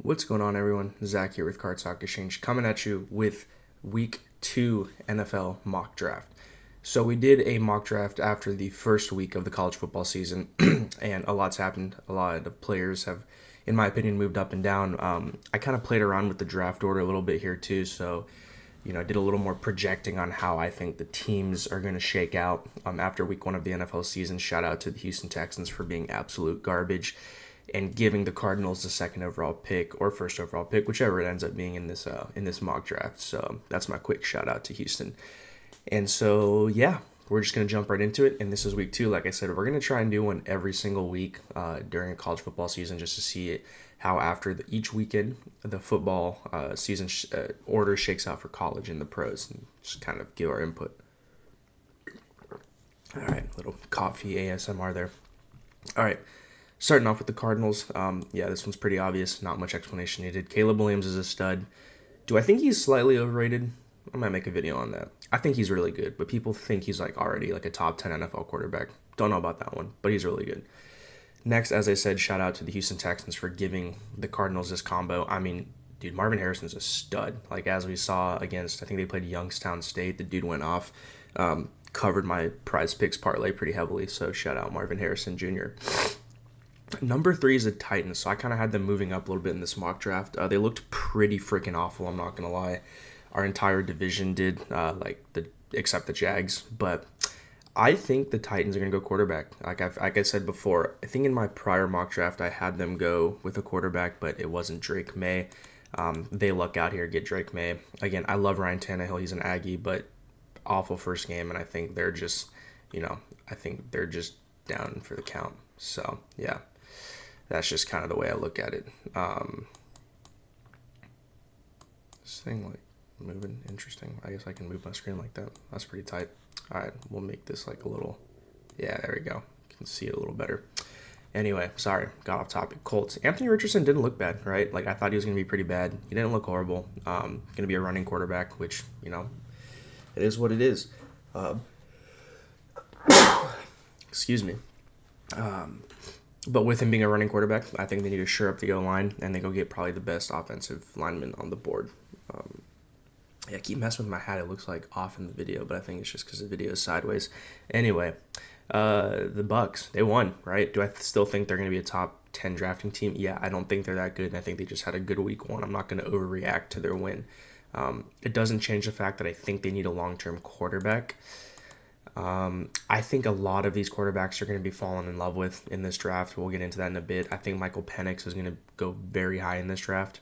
What's going on, everyone? Zach here with Card Stock Exchange, coming at you with Week 2 NFL mock draft. So we did a mock draft after the first week of the college football season, and a lot's happened. A lot of players have, in my opinion, moved up and down. I kind of played around with the draft order a little bit here too, so I did a little more projecting on how I think the teams are going to shake out after week 1 of the NFL season. Shout out to the Houston Texans for being absolute garbage and giving the Cardinals the second overall pick or first overall pick, whichever it ends up being in this mock draft. So that's my quick shout out to Houston. And so yeah, we're just gonna jump right into it. And this is week 2. Like I said, we're gonna try and do one every single week during a college football season, just to see how after each weekend the football season order shakes out for college and the pros, and just kind of give our input. All right, little coffee ASMR there. All right. Starting off with the Cardinals, this one's pretty obvious. Not much explanation needed. Caleb Williams is a stud. Do I think he's slightly overrated? I might make a video on that. I think he's really good, but people think he's already a top 10 NFL quarterback. Don't know about that one, but he's really good. Next, as I said, shout out to the Houston Texans for giving the Cardinals this combo. I mean, dude, Marvin Harrison's a stud. As we saw against, I think they played Youngstown State. The dude went off. Covered my prize picks parlay pretty heavily, so shout out Marvin Harrison Jr. Number 3 is the Titans, so I kind of had them moving up a little bit in this mock draft. They looked pretty freaking awful, I'm not going to lie. Our entire division did, except the Jags. But I think the Titans are going to go quarterback. Like I said before, I think in my prior mock draft, I had them go with a quarterback, but it wasn't Drake May. They luck out here, get Drake May. Again, I love Ryan Tannehill. He's an Aggie, but awful first game, and I think they're just, down for the count. So, yeah. That's just kind of the way I look at it. This thing moving, interesting. I guess I can move my screen like that. That's pretty tight. All right, we'll make this a little. Yeah, there we go. You can see it a little better. Anyway, sorry, got off topic. Colts. Anthony Richardson didn't look bad, right? I thought he was gonna be pretty bad. He didn't look horrible. Gonna be a running quarterback, which it is what it is. Excuse me. But with him being a running quarterback, I think they need to shore up the O-line, and they go get probably the best offensive lineman on the board. I keep messing with my hat. It looks off in the video, but I think it's just because the video is sideways. Anyway, the Bucks, they won, right? Do I still think they're going to be a top 10 drafting team? Yeah, I don't think they're that good, and I think they just had a good week 1. I'm not going to overreact to their win. It doesn't change the fact that I think they need a long-term quarterback. I think a lot of these quarterbacks are going to be fallen in love with in this draft. We'll get into that in a bit. I think Michael Penix is going to go very high in this draft.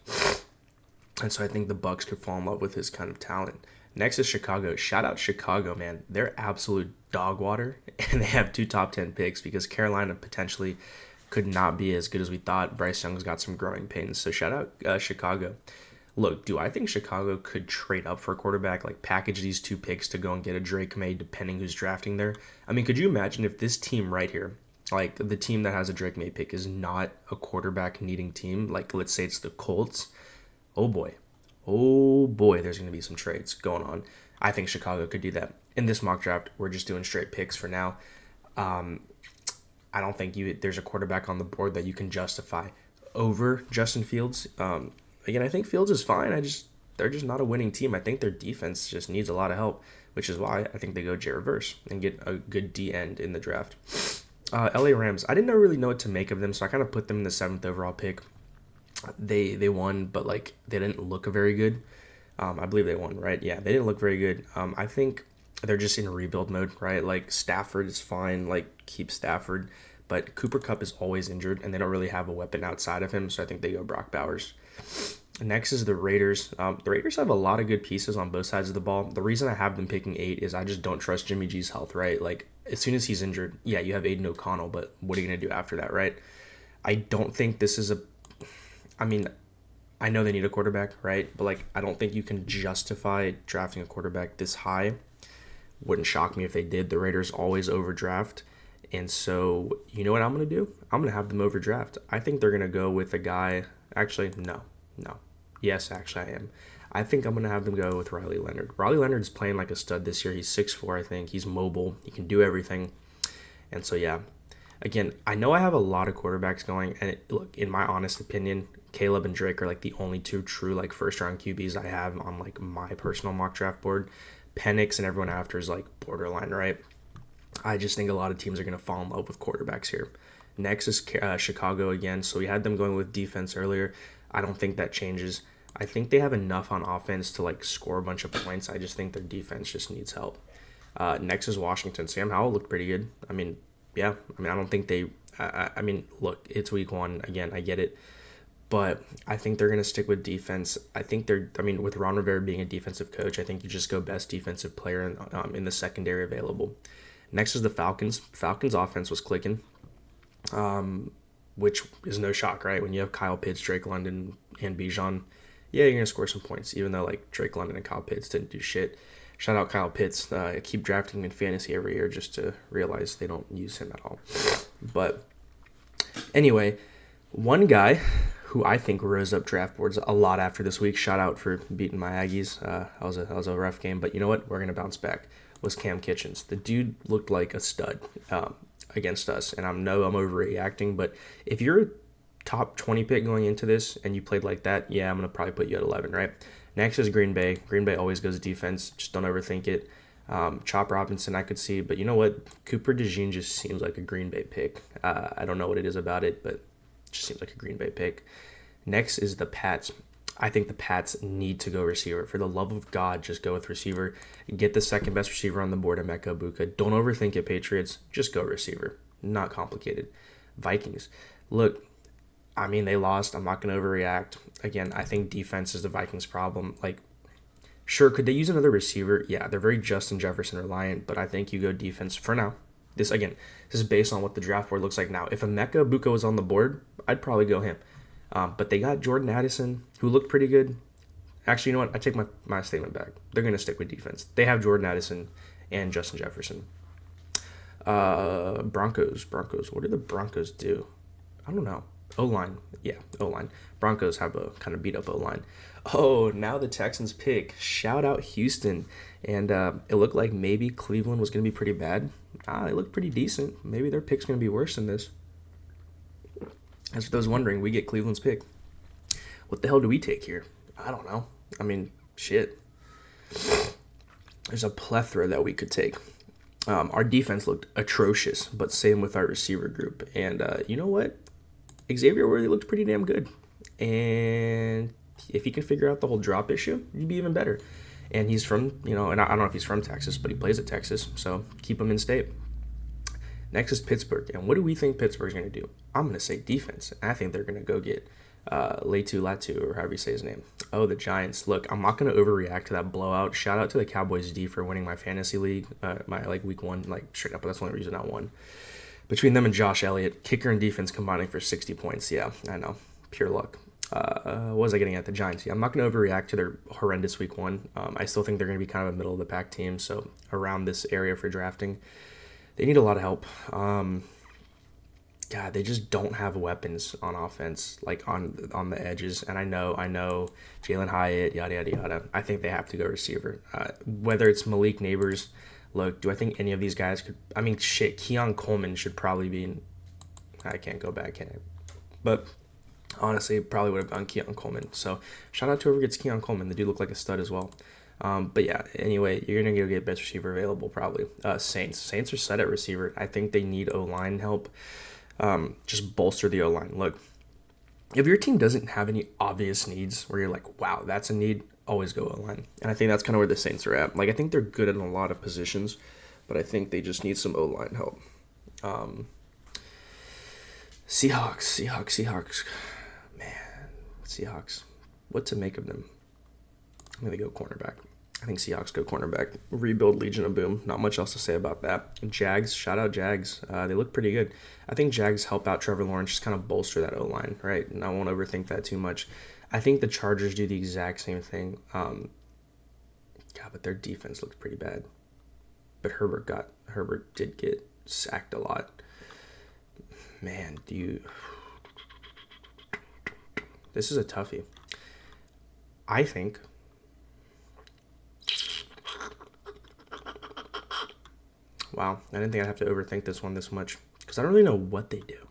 And so I think the Bucks could fall in love with his kind of talent. Next is Chicago. Shout out Chicago, man. They're absolute dog water, and they have 2 top 10 picks because Carolina potentially could not be as good as we thought. Bryce Young's got some growing pains. So shout out Chicago. Look, do I think Chicago could trade up for a quarterback, package these 2 picks to go and get a Drake May, depending who's drafting there? I mean, could you imagine if this team right here, the team that has a Drake May pick, is not a quarterback needing team? Let's say it's the Colts. Oh boy, there's going to be some trades going on. I think Chicago could do that. In this mock draft, we're just doing straight picks for now. I don't think there's a quarterback on the board that you can justify over Justin Fields. Again, I think Fields is fine. They're just not a winning team. I think their defense just needs a lot of help, which is why I think they go J-reverse and get a good D-end in the draft. LA Rams. I didn't really know what to make of them, so I kind of put them in the 7th overall pick. They won, but they didn't look very good. I believe they won, right? Yeah, they didn't look very good. I think they're just in rebuild mode, right? Stafford is fine. Keep Stafford, but Cooper Kupp is always injured, and they don't really have a weapon outside of him, so I think they go Brock Bowers. Next is the Raiders. The Raiders have a lot of good pieces on both sides of the ball. The reason I have them picking 8 is I just don't trust Jimmy G's health, right? As soon as he's injured, yeah, you have Aiden O'Connell, but what are you going to do after that, right? I don't think this is I know they need a quarterback, right? But, I don't think you can justify drafting a quarterback this high. Wouldn't shock me if they did. The Raiders always overdraft. And so, you know what I'm going to do? I'm going to have them overdraft. I think they're going to go with a guy. Actually, no. Yes, actually, I am. I think I'm going to have them go with Riley Leonard. Riley Leonard's playing like a stud this year. He's 6'4", I think. He's mobile. He can do everything. And so, yeah. Again, I know I have a lot of quarterbacks going. And look, in my honest opinion, Caleb and Drake are like the only two true like first round QBs I have on like my personal mock draft board. Penix and everyone after is like borderline, right? I just think a lot of teams are going to fall in love with quarterbacks here. Next is Chicago again. So we had them going with defense earlier. I don't think that changes. I think they have enough on offense to like score a bunch of points. I just think their defense just needs help. Next is Washington. Sam Howell looked pretty good. I mean, yeah. I mean, I don't think they. I mean, look, it's week one again. I get it, but I think they're gonna stick with defense. I think they're. I mean, with Ron Rivera being a defensive coach, I think you just go best defensive player in the secondary available. Next is the Falcons. Falcons offense was clicking, which is no shock, right? When you have Kyle Pitts, Drake London, and Bijan, yeah, you're gonna score some points. Even though like Drake London and Kyle Pitts didn't do shit. Shout out Kyle Pitts. I keep drafting him in fantasy every year just to realize they don't use him at all. But anyway, one guy who I think rose up draft boards a lot after this week. Shout out for beating my Aggies. That was a rough game, but you know what? We're gonna bounce back. Was Cam Kitchens. The dude looked like a stud against us, and I'm overreacting, but if you're a top 20 pick going into this and you played like that, yeah, I'm gonna probably put you at 11, right? Next is Green Bay. Green Bay always goes defense. Just don't overthink it. Chop Robinson, I could see, but you know what? Cooper DeJean just seems like a Green Bay pick. I don't know what it is about it, but it just seems like a Green Bay pick. Next is the Pats. I think the Pats need to go receiver. For the love of God, just go with receiver. Get the second best receiver on the board, Emeka Ibuka. Don't overthink it, Patriots. Just go receiver. Not complicated. Vikings. Look, I mean, they lost. I'm not going to overreact. Again, I think defense is the Vikings' problem. Like, sure, could they use another receiver? Yeah, they're very Justin Jefferson reliant, but I think you go defense for now. This is based on what the draft board looks like now. If Emeka Ibuka was on the board, I'd probably go him. But they got Jordan Addison, who looked pretty good. Actually, you know what? I take my statement back. They're going to stick with defense. They have Jordan Addison and Justin Jefferson. Broncos. What did the Broncos do? I don't know. O-line. Yeah, O-line. Broncos have a kind of beat up O-line. Oh, now the Texans pick. Shout out Houston. And it looked like maybe Cleveland was going to be pretty bad. They looked pretty decent. Maybe their pick's going to be worse than this. As for those wondering, we get Cleveland's pick. What the hell do we take here? I don't know. I mean, shit. There's a plethora that we could take. Our defense looked atrocious, but same with our receiver group. And you know what? Xavier Worthy looked pretty damn good. And if he can figure out the whole drop issue, he'd be even better. And he's from, and I don't know if he's from Texas, but he plays at Texas. So keep him in state. Next is Pittsburgh. And what do we think Pittsburgh's going to do? I'm going to say defense. I think they're going to go get Latu, or however you say his name. Oh, the Giants. Look, I'm not going to overreact to that blowout. Shout out to the Cowboys D for winning my fantasy league, my week one, straight up. But that's the only reason I won. Between them and Josh Elliott, kicker and defense combining for 60 points. Yeah, I know. Pure luck. What was I getting at? The Giants. Yeah, I'm not going to overreact to their horrendous week one. I still think they're going to be kind of a middle of the pack team. So around this area for drafting, they need a lot of help. God, they just don't have weapons on offense, on the edges. And I know, Jalen Hyatt, yada, yada, yada. I think they have to go receiver. Whether it's Malik Neighbors, look, do I think any of these guys could... I mean, shit, Keon Coleman should probably be... I can't go back, can I? But honestly, probably would have gone Keon Coleman. So shout out to whoever gets Keon Coleman. The dude looked like a stud as well. But yeah, anyway, you're going to go get best receiver available probably. Saints are set at receiver. I think they need O-line help. Just bolster the O-line. Look, if your team doesn't have any obvious needs where you're like, wow, that's a need, always go O-line. And I think that's kind of where the Saints are at. I think they're good in a lot of positions, but I think they just need some O-line help. Seahawks. Man, Seahawks. What to make of them? I'm going to go cornerback. I think Seahawks go cornerback. Rebuild Legion of Boom. Not much else to say about that. Jags. Shout out Jags. They look pretty good. I think Jags help out Trevor Lawrence, just kind of bolster that O-line, right? And I won't overthink that too much. I think the Chargers do the exact same thing. But their defense looked pretty bad. But Herbert did get sacked a lot. Man, this is a toughie. I think... Wow, I didn't think I'd have to overthink this one this much because I don't really know what they do.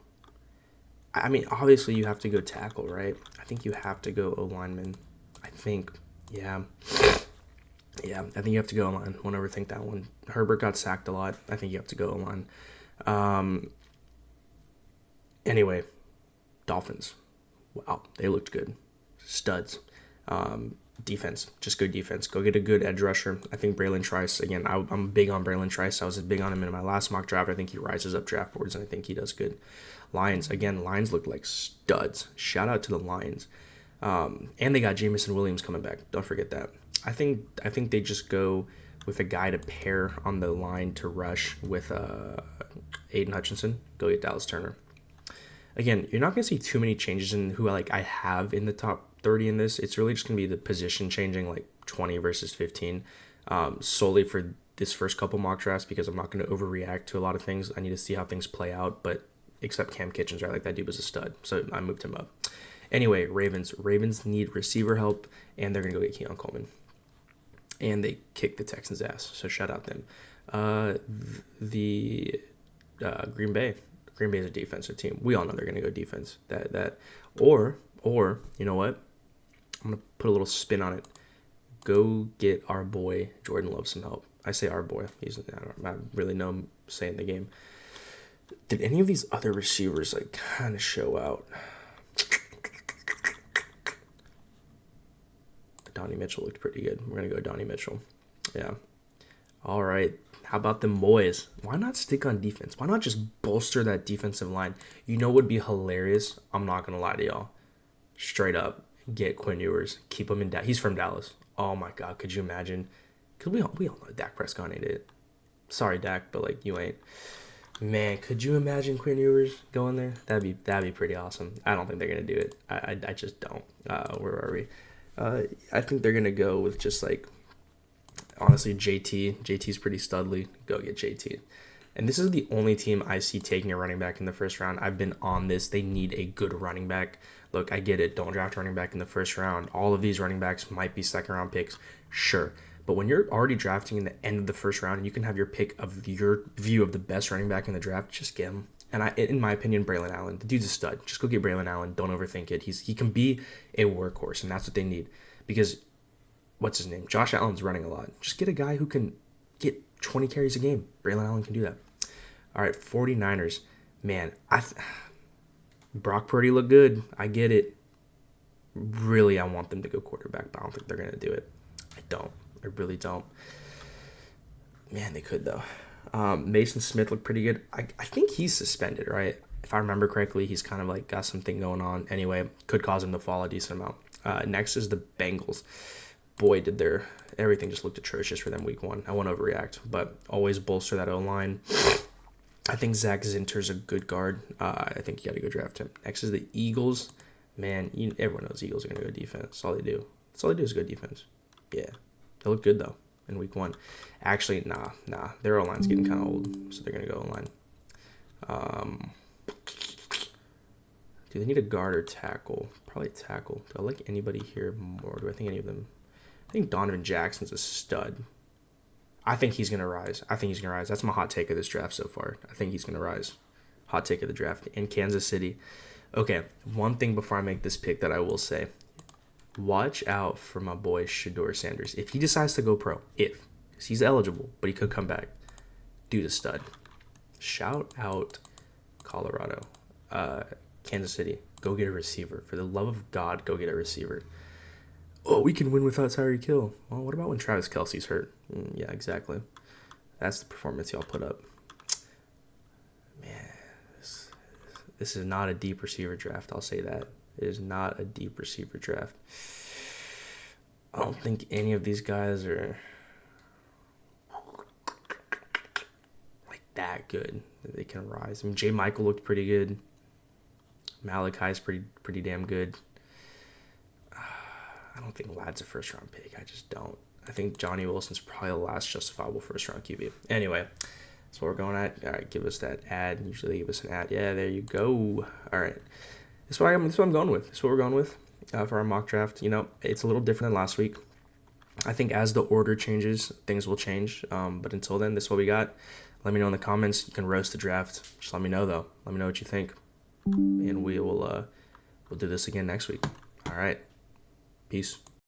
I mean, obviously you have to go tackle, right? I think you have to go O-lineman. I think, yeah. Yeah, I think you have to go O-line. Won't overthink that one. Herbert got sacked a lot. I think you have to go O-line. Anyway, Dolphins. Wow, they looked good. Studs. Defense, just good defense. Go get a good edge rusher. I think Braylon Trice, again, I'm big on Braylon Trice. I was big on him in my last mock draft. I think he rises up draft boards, and I think he does good. Lions, again, Lions look like studs. Shout out to the Lions. And they got Jamison Williams coming back. Don't forget that. I think they just go with a guy to pair on the line to rush with Aiden Hutchinson. Go get Dallas Turner. Again, you're not going to see too many changes in who I have in the top 30 in this. It's really just going to be the position changing, like 20 versus 15, solely for this first couple mock drafts, because I'm not going to overreact to a lot of things. I need to see how things play out, but except Cam Kitchens, right? Like, that dude was a stud, so I moved him up. Anyway, Ravens need receiver help, and they're going to go get Keon Coleman. And they kicked the Texans' ass, so shout out them. Green Bay. Green Bay is a defensive team. We all know they're going to go defense. Or you know what? I'm going to put a little spin on it. Go get our boy Jordan Love some help. I say our boy. I don't really know him saying the game. Did any of these other receivers kind of show out? Donnie Mitchell looked pretty good. We're going to go Donnie Mitchell. Yeah. All right. How about them boys? Why not stick on defense? Why not just bolster that defensive line? You know what would be hilarious? I'm not going to lie to y'all. Straight up, get Quinn Ewers. Keep him in Dallas. He's from Dallas. Oh, my God. Could you imagine? Because we all know Dak Prescott ain't it. Sorry, Dak, but, you ain't. Man, could you imagine Quinn Ewers going there? That'd be pretty awesome. I don't think they're going to do it. I just don't. Where are we? I think they're going to go with just, honestly, JT. JT's pretty studly. Go get JT. And this is the only team I see taking a running back in the first round. I've been on this. They need a good running back. Look, I get it. Don't draft a running back in the first round. All of these running backs might be second-round picks. Sure. But when you're already drafting in the end of the first round and you can have your pick of your view of the best running back in the draft, just get him. And in my opinion, Braylon Allen. The dude's a stud. Just go get Braylon Allen. Don't overthink it. He can be a workhorse, and that's what they need. Because, what's his name? Josh Allen's running a lot. Just get a guy who can get 20 carries a game. Braylon Allen can do that. All right, 49ers. Man, Brock Purdy looked good. I get it. Really, I want them to go quarterback, but I don't think they're going to do it. I don't. I really don't. Man, they could, though. Mason Smith looked pretty good. I think he's suspended, right? If I remember correctly, he's kind of got something going on. Anyway, could cause him to fall a decent amount. Next is the Bengals. Boy, did everything just looked atrocious for them week one. I won't overreact, but always bolster that O-line. I think Zach Zinter's a good guard. I think you got to go draft him. Next is the Eagles. Man, everyone knows Eagles are going to go defense. That's all they do. That's all they do is go defense. Yeah. They look good, though, in week one. Actually, nah. Their O-line's getting kind of old, so they're going to go O-line. Do they need a guard or tackle? Probably tackle. Do I like anybody here more? Do I think any of them? I think Donovan Jackson's a stud. I think he's going to rise. That's my hot take of this draft so far. I think he's going to rise. Hot take of the draft in Kansas City. Okay, one thing before I make this pick that I will say. Watch out for my boy Shedeur Sanders. If he decides to go pro, because he's eligible, but he could come back. Dude, a stud. Shout out Colorado. Kansas City. Go get a receiver. For the love of God, go get a receiver. Oh, we can win without Tyreek Hill. Well, what about when Travis Kelce's hurt? Yeah, exactly. That's the performance y'all put up. Man, this is not a deep receiver draft. I'll say that. It is not a deep receiver draft. I don't think any of these guys are that good that they can rise. I mean, J. Michael looked pretty good. Malachi's pretty damn good. I don't think Ladd's a first-round pick. I just don't. I think Johnny Wilson's probably the last justifiable first-round QB. Anyway, that's what we're going at. All right, give us that ad. Usually give us an ad. Yeah, there you go. All right. That's what I'm going with. That's what we're going with for our mock draft. It's a little different than last week. I think as the order changes, things will change. But until then, this is what we got. Let me know in the comments. You can roast the draft. Just let me know, though. Let me know what you think. and we'll do this again next week. All right. Peace.